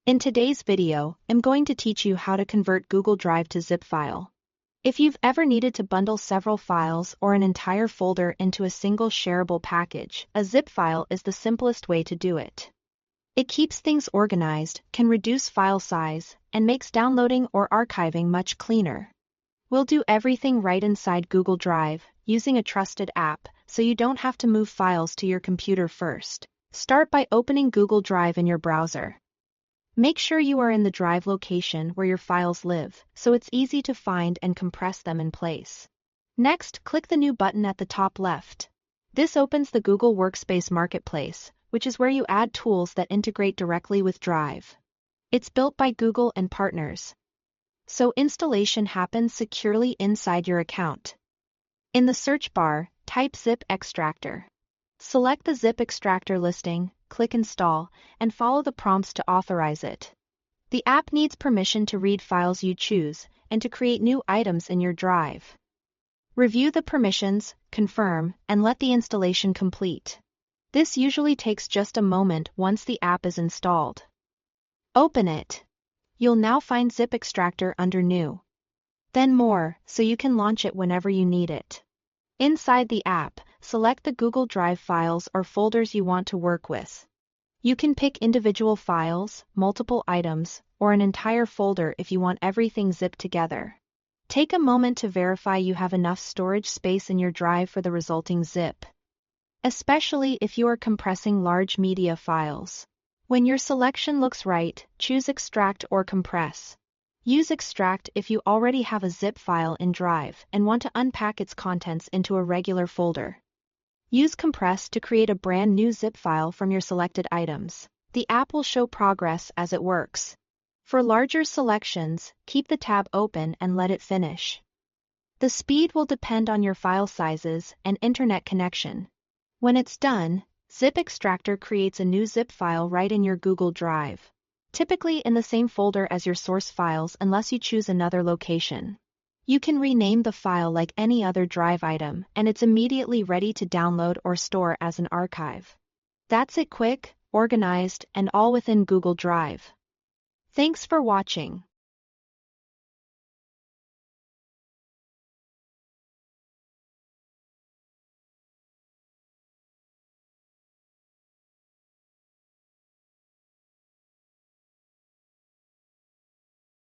In today's video, I'm going to teach you how to convert Google Drive to zip file. If you've ever needed to bundle several files or an entire folder into a single shareable package, a zip file is the simplest way to do it. It keeps things organized, can reduce file size, and makes downloading or archiving much cleaner. We'll do everything right inside Google Drive, using a trusted app, so you don't have to move files to your computer first. Start by opening Google Drive in your browser. Make sure you are in the Drive location where your files live, so it's easy to find and compress them in place. Next, click the New button at the top left. This opens the Google Workspace Marketplace, which is where you add tools that integrate directly with Drive. It's built by Google and partners, so installation happens securely inside your account. In the search bar, type Zip Extractor. Select the zip extractor listing, click Install, and follow the prompts to authorize it. The app needs permission to read files you choose and to create new items in your drive. Review the permissions, confirm, and let the installation complete. This usually takes just a moment once the app is installed. Open it. You'll now find Zip Extractor under New. Then More, so you can launch it whenever you need it. Inside the app, select the Google Drive files or folders you want to work with. You can pick individual files, multiple items, or an entire folder if you want everything zipped together. Take a moment to verify you have enough storage space in your drive for the resulting zip, especially if you are compressing large media files. When your selection looks right, choose Extract or Compress. Use Extract if you already have a zip file in Drive and want to unpack its contents into a regular folder. Use Compress to create a brand new zip file from your selected items. The app will show progress as it works. For larger selections, keep the tab open and let it finish. The speed will depend on your file sizes and internet connection. When it's done, Zip Extractor creates a new zip file right in your Google Drive, typically in the same folder as your source files unless you choose another location. You can rename the file like any other Drive item, and it's immediately ready to download or store as an archive. That's it, quick, organized, and all within Google Drive. Thanks for watching.